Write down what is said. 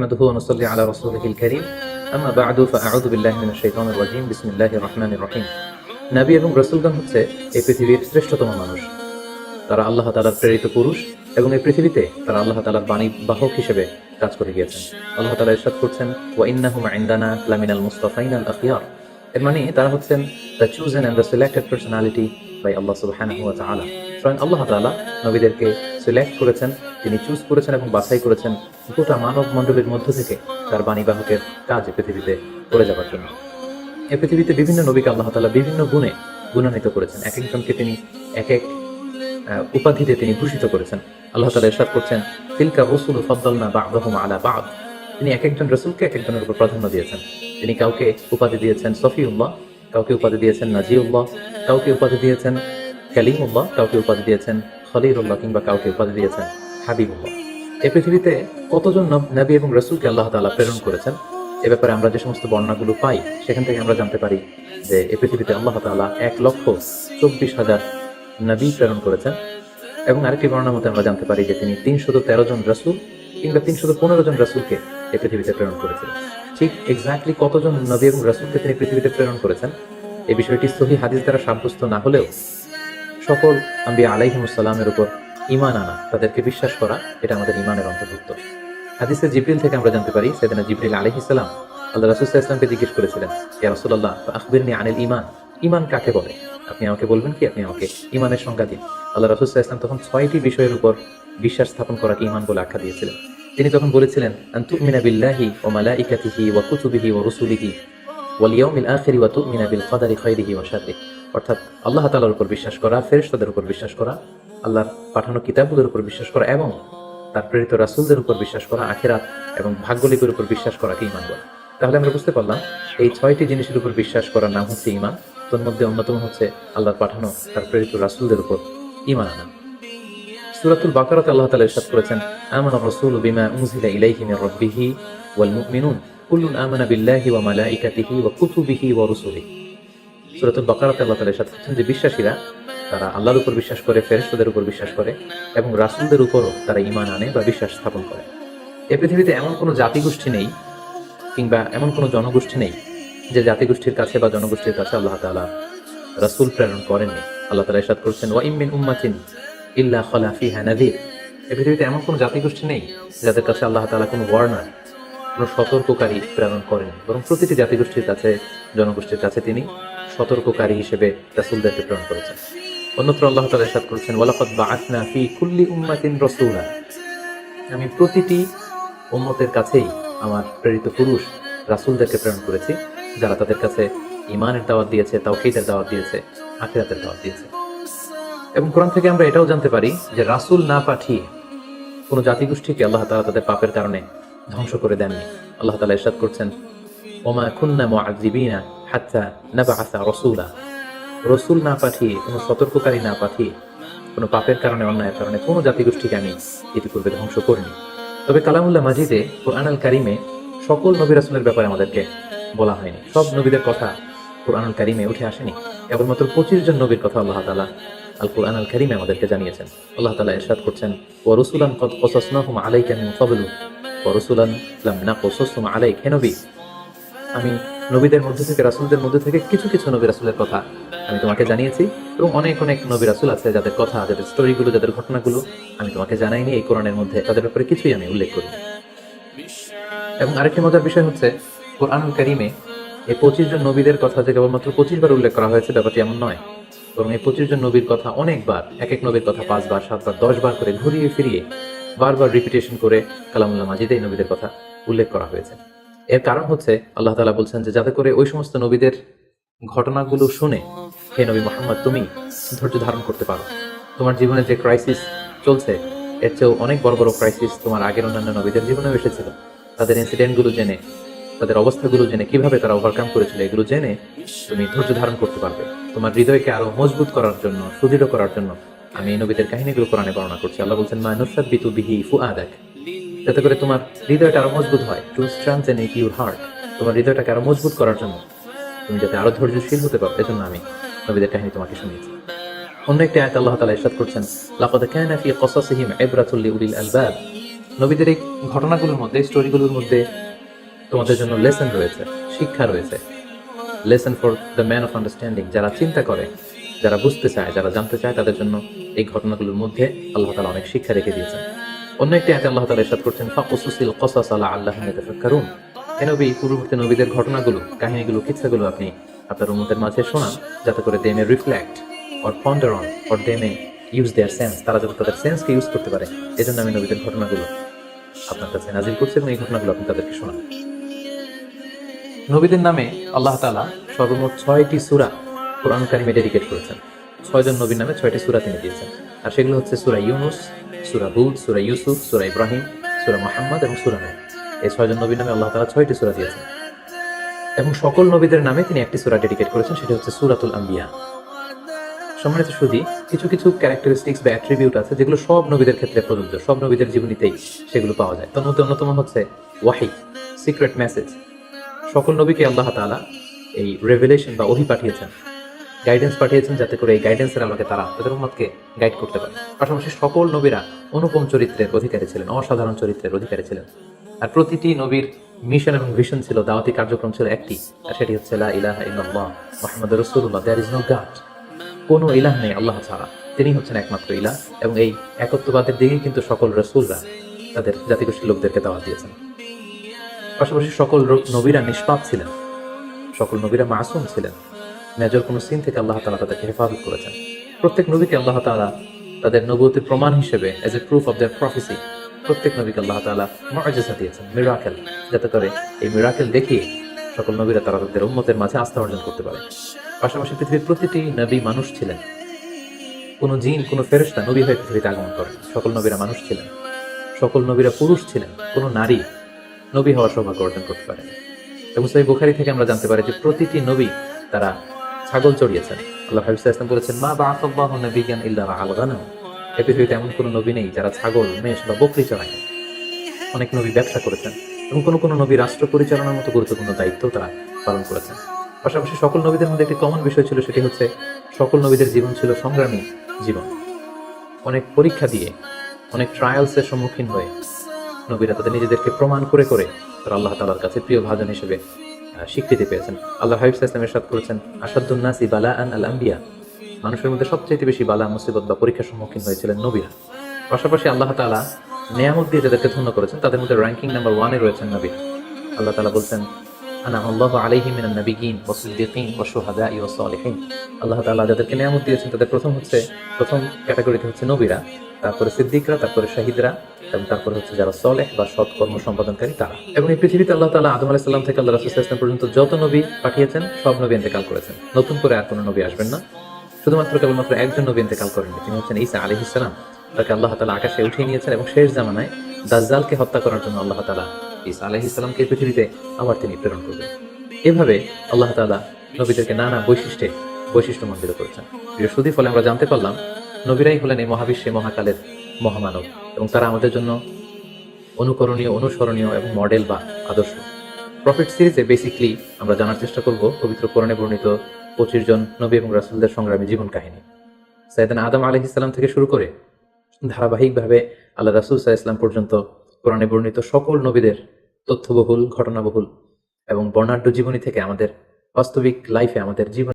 نحمده ونصلي على رسوله الكريم أما بعد فأعوذ بالله من الشيطان الرجيم بسم الله الرحمن الرحيم নবী এবং রাসূলগণ হচ্ছে এই পৃথিবীর শ্রেষ্ঠতম মানুষ। তারা আল্লাহ তাআলার প্রেরিত পুরুষ এবং এই পৃথিবীতে তারা আল্লাহ তাআলার বাণী বাহক হিসেবে কাজ করে গিয়েছেন। আল্লাহ তাআলা ইরশাদ করছেন ওয়া ইন্নাহুম ইনদানা লামিনাল মুস্তাফাইনাল আখিয়ার। এর মানে তারা হচ্ছেন the chosen and the selected personality by Allah সুবহানাহু ওয়া তাআলা। স্বয়ং আল্লাহ তাআলা নবীদেরকে সিলেক্ট করেছেন, তিনি চুজ করেছেন এবং বাছাই করেছেন গোটা মানব মণ্ডলীর মধ্য থেকে তার বাণী বাহকের কাজ পৃথিবীতে করে যাবার জন্য। এই পৃথিবীতে বিভিন্ন নবীকে আল্লাহ তাআলা বিভিন্ন গুণে গুণান্বিত করেছেন, এক একজনকে তিনি এক এক উপাধিতে তিনি ভূষিত করেছেন। আল্লাহ তাআলা ইরশাদ করছেন তিলকা রাসূলু ফাদ্দালনা বা'দাহুম আলা বা'দ। তিনি এক একজন রাসূলকে এক একজনের উপর প্রাধান্য দিয়েছেন। তিনি কাউকে উপাধি দিয়েছেন সফিউল্লাহ, কাউকে উপাধি দিয়েছেন নাজিউল্লাহ, কাউকে উপাধি দিয়েছেন কালিমুল্লাহ, কাউকে উপাধি দিয়েছেন খলিলুল্লাহ, কিংবা কাউকে উপাধি দিয়েছেন হাবিবুল্লাহ। এই পৃথিবীতে কতজন নবী এবং রাসূলকে আল্লাহ তাআলা প্রেরণ করেছেন এ ব্যাপারে আমরা যে সমস্ত বর্ণনাগুলো পাই সেখান থেকে আমরা জানতে পারি যে এই পৃথিবীতে আল্লাহ তাআলা 1,24,000 নবী প্রেরণ করেছেন। এবং আরেকটি বর্ণনার মধ্যে আমরা জানতে পারি যে তিনি 313 জন রাসূল কিংবা 315 জন রাসূলকে এই পৃথিবীতে প্রেরণ করেছিলেন। ঠিক এক্স্যাক্টলি কতজন নবী এবং রাসূলকে তিনি পৃথিবীতে প্রেরণ করেছেন এই বিষয়টি সহিহ হাদিস দ্বারা সাব্যস্ত না হলেও সকল আম্বিয়া আলাইহিমুস সালামের উপর ঈমান আনা, তাদেরকে বিশ্বাস করা, এটা আমাদের ঈমানের অন্তর্ভুক্ত। হাদিসে জিবরিল থেকে আমরা জানতে পারি সাইয়েদনা জিবরিল আলাইহিস সালাম আল্লাহ রাসূল সাল্লাল্লাহু আলাইহি ওয়াসাল্লামকে জিজ্ঞেস করেছিলেন, ইয়া রাসূলুল্লাহ আখবিরনি আনিল ঈমান, ঈমান কাকে বলে? আপনি আমাকে বলবেন কি, আপনি আমাকে ঈমানের সংজ্ঞা দিন। আল্লাহ রাসূল সাল্লাল্লাহু আলাইহি ওয়াসাল্লাম তখন 6টি বিষয়ের উপর বিশ্বাস স্থাপন করাকে ঈমান বলে আখ্যা দিয়েছিলেন। তিনি তখন বলেছিলেন আন তুমিনা বিল্লাহি ওয়া মালাইকাতিহি ওয়া কুতুবিহি ওয়া রুসুলিহি ওয়াল ইয়াউমিল আখির ওয়া তুমিনা বিল কদারি খাইরিহি ওয়া শাররিহি। অর্থাৎ আল্লাহ তাআলার উপর বিশ্বাস করা, ফেরেশতাদের উপর বিশ্বাস করা, আল্লাহর পাঠানো কিতাবগুলোর উপর বিশ্বাস করা এবং তার প্রেরিত রাসূলদের উপর বিশ্বাস করা, আখিরাত এবং ভাগ্যলিপির উপর বিশ্বাস করাকে ঈমান বলে। তাহলে আমরা বুঝতে পারলাম এই 6টি জিনিসের উপর বিশ্বাস করার নাম হচ্ছে ঈমান। তোর মধ্যে অন্যতম হচ্ছে আল্লাহর পাঠানো তার প্রেরিত রাসূলদের উপর ঈমান আনা। সূরাতুল বাকারাতে আল্লাহ তাআলা ইরশাদ করেছেন আমানার রাসূলু বিমা উনজিলা ইলাইহি মির রাব্বিহি ওয়াল মুমিনুন কুল্লুন আমানা বিল্লাহি ওয়া মালাইকাতিহি ওয়া কুতুবিহি ওয়া রুসুলিহি। সূরাতুল বাকারাতে আল্লাহ তাআলা ইরশাদ করেছেন যে বিশ্বাসীরা তারা আল্লাহর উপর বিশ্বাস করে, ফেরেশতাদের উপর বিশ্বাস করে এবং রাসূলদের উপরও তারা ঈমান আনে বা বিশ্বাস স্থাপন করে। এই পৃথিবীতে এমন কোনো জাতিগোষ্ঠী নেই কিংবা এমন কোনো জনগোষ্ঠী নেই যে জাতিগোষ্ঠীর কাছে বা জনগোষ্ঠীর কাছে আল্লাহ তাআলা রাসূল প্রেরণ করেননি। আল্লাহ তাআলা ইরশাদ করেছেন ওয়া ইম মিন উম্মাতিন ইল্লা খালা ফিহা নাযীর। এই পৃথিবীতে এমন কোনো জাতিগোষ্ঠী নেই যাদের কাছে আল্লাহ তাআলা কোনো ওয়ার্নার, কোনো সতর্ককারী প্রেরণ করেন, বরং প্রতিটি জাতিগোষ্ঠীর কাছে, জনগোষ্ঠীর কাছে তিনি সতর্ককারী হিসেবে রাসূলদেরকে প্রেরণ করেছেন। অন্যত্র আল্লাহ তাআলা ইরশাদ করেছেন ওয়ালাকাদ বাআসনা ফি কুল্লি উম্মাতিন রাসূলা। আমি প্রতিটি উম্মতের কাছেই আমার প্রেরিত পুরুষ রাসূলদেরকে প্রেরণ করেছি যারা তাদের কাছে ঈমানের দাওয়াত দিয়েছে, তাওহীদের দাওয়াত দিয়েছে, আখিরাতের দাওয়াত দিয়েছে। এবং কোরআন থেকে আমরা এটাও জানতে পারি যে রাসূল না পাঠিয়ে কোনো জাতিগোষ্ঠীকে আল্লাহ তাআলা তাদের পাপের কারণে ধ্বংস করে দেননি। আল্লাহ তাআলা ইরশাদ করছেন ওমা কুন্না মুআযযিবিনা হাত্তা নাবআসা রাসূলা। রাসূল না পাঠিয়ে, কোনো সতর্ককারী না পাঠিয়ে, কোনো পাপের কারণে, অন্যায়ের কারণে কোনো জাতিগোষ্ঠীকে আমি ইতিপূর্বে ধ্বংস করিনি। তবে কালামুল্লাহ মাজিদে কোরআনুল কারীমে সকল নবী রাসূলের ব্যাপারে আমাদেরকে বলা হয়নি, সব নবীদের কথা কোরআনুল কারীমে উঠে আসেনি। কেবলমাত্র 25 জন নবীর কথা আল্লাহ তাআলা আল কোরআনুল কারীমে আমাদেরকে জানিয়েছেন। আল্লাহ তাআলা ইরশাদ করছেন ওয়া রাসূলান ক্বাদ ক্বাসাসনাহুম আলাইকা মিন ক্বাবলু ওয়া রাসূলান লাম নাকসুসহুম আলাইক। হে নবী, আমি নবীদের মধ্যে থেকে, রাসূলদের মধ্যে থেকে কিছু কিছু নবী রাসূলের কথা আমি তোমাকে জানিয়েছি এবং অনেক অনেক নবী রাসূল আছে যাদের কথা, যাদের স্টোরিগুলো, যাদের ঘটনাগুলো আমি তোমাকে জানাইনি এই কোরআনের মধ্যে, তাদের ব্যাপারে কিছুই আমি উল্লেখ করিনি। এবং আরেকটি মজার বিষয় হচ্ছে কোরআনুল কারীমে এই 25 জন নবীদের কথা যে কেবলমাত্র 25 বার উল্লেখ করা হয়েছে ব্যাপারটি এমন নয়, বরং এই 25 জন নবীর কথা অনেকবার, এক এক নবীর কথা 5 বার, 7 বার, 10 বার করে ঘুরিয়ে ফিরিয়ে বারবার রিপিটেশন করে কালামুল্লাহ মাজিদে এই নবীদের কথা উল্লেখ করা হয়েছে। এর কারণ হচ্ছে আল্লাহ তাআলা বলছেন যে যাতে করে ওই সমস্ত নবীদের ঘটনাগুলো শুনে হে নবী মুহাম্মদ তুমি ধৈর্য ধারণ করতে পারো। তোমার জীবনে যে ক্রাইসিস চলছে এর চেয়েও অনেক বড় বড় ক্রাইসিস তোমার আগের অন্যান্য নবীদের জীবনেও এসেছিল। তাদের ইনসিডেন্টগুলো জেনে, তাদের অবস্থাগুলো জেনে, কিভাবে তারা ওভারকাম করেছিল এগুলো জেনে তুমি ধৈর্য ধারণ করতে পারবে। তোমার হৃদয়কে আরো মজবুত করার জন্য, সুদৃঢ় করার জন্য আমি এই নবীদের কাহিনীগুলো কোরআনে বর্ণনা করছি। আল্লাহ বলছেন মা নুসাব্বিতু বিহি ফুআদাক, যাতে করে তোমার হৃদয়টা আরো মজবুত হয়, টু স্ট্রেংথেন ইউর হার্ট, তোমার হৃদয়টাকে আরো মজবুত করার জন্য, তুমি যাতে আরো ধৈর্যশীল হতে পারো, এজন্য আমি নবীদের কাহিনী তোমাকে শুনিয়েছি। অন্য একটি আয়াতে আল্লাহ তাআলা ইরশাদ করছেন লাকাদ কানা ফি ক্বাসাসিহিম ইবরাতুল লিউলিল আলবাব নবীদের এই ঘটনাগুলোর মধ্যে, স্টোরিগুলোর মধ্যে তোমাদের জন্য লেসন রয়েছে, শিক্ষা রয়েছে। Lesson for the man of understanding, যারা চিন্তা করে, যারা বুঝতে চায়, যারা জানতে চায়, তাদের জন্য এই ঘটনাগুলোর মধ্যে আল্লাহ তাআলা অনেক শিক্ষা রেখে দিয়েছেন। অন্য একটি আয়াতে আল্লাহ তাআলা ইরশাদ করছেন, ফাকুসুসিল কসাস লাআল্লাহুম ইয়াতাফাক্কারুন। হে নবী, পূর্ববর্তী নবীদের ঘটনাগুলো, কাহিনীগুলো, কিচ্ছাগুলো আপনি আপনার উম্মতের মাঝে শোনান, যাতে করে they may reflect or ponder on or they may use their sense, তারা যাতে তাদের সেন্সকে ইউজ করতে পারে। এজন্য আমি নবীদের ঘটনাগুলো আপনার কাছে নাজিল করছি এবং এই ঘটনাগুলো আপনি তাদেরকে শোনান। নবীদের নামে আল্লাহ তাআলা সর্বমোট 6টি সূরা কোরআন কারিমে ডেডিকেট করেছেন। 6 জন নবীর নামে 6টি সূরা তিনি দিয়েছেন। আর সেগুলো হচ্ছে সূরা ইউনূস, সূরা হুদ, সূরা ইউসুফ, সূরা ইব্রাহিম, সূরা মুহাম্মদ এবং সূরা নূহ। এই 6 জন নবীর নামে আল্লাহ তাআলা 6টি সূরা দিয়েছেন। এবং সকল নবীদের নামে তিনি একটি সূরা ডেডিকেট করেছেন, সেটা হচ্ছে সূরাতুল আম্বিয়া। সম্মানিত সুধী, কিছু কিছু ক্যারেক্টারিস্টিক্স বা অ্যাট্রিবিউট আছে যেগুলো সব নবীদের ক্ষেত্রে প্রযোজ্য, সব নবীদের জীবনীতেই সেগুলো পাওয়া যায়। তার মধ্যে অন্যতম হচ্ছে ওয়াহি, সিক্রেট মেসেজ। সকল নবীকে আল্লাহ তাআলা এই রেভেলেশন বা ওহী পাঠিয়েছেন, গাইডেন্স পাঠিয়েছেন, যাতে করে এই গাইডেন্সের আলোকে তারা তাদের উম্মতকে গাইড করতে পারে। পাশাপাশি সকল নবীরা অনুপম চরিত্রের অধিকারী ছিলেন, অসাধারণ চরিত্রের অধিকারী ছিলেন। আর প্রতিটি নবীর মিশন এবং ভিশন ছিল, দাওয়াতি কার্যক্রম ছিল একটি, আর সেটি হচ্ছে লা ইলাহা ইল্লাল্লাহ মুহাম্মাদুর রাসূলুল্লাহ, দেয়ার ইজ নো গড। কোনো ইলাহ নেই আল্লাহ ছাড়া, তিনি হচ্ছেন একমাত্র ইলাহ। এবং এই একত্ববাদের দিকে কিন্তু সকল রাসূলরা তাদের জাতিগোষ্ঠীর লোকদেরকে দাওয়াত দিয়েছেন। পাশাপাশি সকল নবীরা নিষ্পাপ ছিলেন, সকল নবীরা মাসুম ছিলেন, মেজর কোনো সিন থেকে আল্লাহ তাআলা তাদেরকে হেফাজত করেছেন। প্রত্যেক নবীকে আল্লাহ তাআলা তাদের নবুয়তের প্রমাণ হিসেবে, as a proof of their প্রফেসি, প্রত্যেক নবীকে আল্লাহ তাআলা মুআজিজা দিয়েছেন, মিরাকেল, যাতে করে এই মিরাকেল দেখিয়ে সকল নবীরা তারা তাদের উম্মতের মাঝে আস্থা অর্জন করতে পারে। পাশাপাশি পৃথিবীর প্রতিটি নবী মানুষ ছিলেন, কোনো জিন, কোনো ফেরেশতা নবী হয়ে পৃথিবীতে আগমন করেন। সকল নবীরা মানুষ ছিলেন, সকল নবীরা পুরুষ ছিলেন, কোনো নারী নবী হওয়ার সৌভাগ্য অর্জন করতে পারেন। এবং সহিহ বুখারী থেকে আমরা জানতে পারি যে প্রতিটি নবী তারা ছাগল চড়িয়েছেন। আল্লাহ হাবিব সাল্লাল্লাহু আলাইহি ওয়াসাল্লাম বলেছেন, মা বাআসাল্লাহু নাবিয়্যান ইল্লা রাআল গানাম। এই পৃথিবীতে এমন কোনো নবী নেই যারা ছাগল, মেষ বা বকরি চড়ায়। অনেক নবী ব্যবসা করেছেন এবং কোনো নবী রাষ্ট্র পরিচালনার মতো গুরুত্বপূর্ণ দায়িত্ব তারা পালন করেছেন। পাশাপাশি সকল নবীদের মধ্যে একটি কমন বিষয় ছিল, সেটি হচ্ছে সকল নবীদের জীবন ছিল সংগ্রামী জীবন। অনেক পরীক্ষা দিয়ে, অনেক ট্রায়ালসের সম্মুখীন হয়ে নবীরা তাদের নিজেদেরকে প্রমাণ করে করে তারা আল্লাহ তাআলার কাছে প্রিয় ভাজন হিসেবে স্বীকৃতি পেয়েছেন। আল্লাহ হাবিব সাল্লাল্লাহু আলাইহি ওয়াসাল্লাম ইরশাদ করেছেন, আশাদ্দুন নাসি বালাআন আল আম্বিয়া। মানুষের মধ্যে সবচেয়ে বেশি বালা, মুসিবত বা পরীক্ষার সম্মুখীন হয়েছিলেন নবীরা। পাশাপাশি আল্লাহ তাআলা নিয়ামত দিয়ে যাদেরকে ধন্য করেছেন, তাদের মধ্যে র্যাঙ্কিং নাম্বার 1-এ রয়েছেন নবী। আল্লাহ তাআলা বলছেন, আনআমাল্লাহু আলাইহিম মিনান নাবিয়্যিন ওয়াস সিদ্দীকিন ওয়াশ শুহাদাই ওয়াস সালিহিন। আল্লাহ তাআলা যাদেরকে নিয়ামত দিয়েছেন তাদের প্রথম ক্যাটাগরিতে হচ্ছে নবীরা, তারপরে সিদ্দিকরা, তারপরে শাহিদরা, এবং তারপরে হচ্ছে যারা সালেহ বা সৎ কর্ম সম্পাদনকারী তারা। এবং এই পৃথিবীতে আল্লাহ তাআলা আদম আলাইহিস সালাম থেকে আল্লাহ রাসূল সাল্লাল্লাহু আলাইহি ওয়াসাল্লাম পর্যন্ত যত নবী পাঠিয়েছেন, সব নবী ইন্তেকাল করেছেন। নতুন করে আর কোনো নবী আসবেন না। শুধুমাত্র কেবলমাত্র একজন নবী ইন্তেকাল করেননি, তিনি হচ্ছেন ঈসা আলাইহিস সালাম। তাকে আল্লাহ তাআলা আকাশে উঠিয়ে নিয়েছেন এবং শেষ জামানায় দাজ্জালকে হত্যা করার জন্য আল্লাহ তাআলা ঈসা আলাইহিস সালামকে পৃথিবীতে আবার তিনি প্রেরণ করবেন। এভাবে আল্লাহ তাআলা নবীদেরকে নানা বৈশিষ্ট্যমণ্ডিত করেছেন। শুধু ফলে আমরা জানতে পারলাম নবীরাই হলেন এই মহাবিশ্বে মহাকালের মহামানব, এবং তারা আমাদের জন্য অনুকরণীয়, অনুসরণীয় এবং মডেল বা আদর্শ। প্রফেট সিরিজে বেসিকলি আমরা জানার চেষ্টা করব পবিত্র কোরআনে বর্ণিত 25 জন নবী এবং রাসূলদের সংগ্রামী জীবন কাহিনী। সাইয়েদনা আদম আলাইহিস সালাম থেকে শুরু করে ধারাবাহিকভাবে আল্লাহ রাসূল সাল্লাল্লাহু আলাইহি ওয়াসাল্লাম পর্যন্ত কোরআনে বর্ণিত সকল নবীদের তথ্যবহুল, ঘটনাবহুল এবং বর্ণাঢ্য জীবনী থেকে আমাদের বাস্তবিক লাইফে, আমাদের জীবন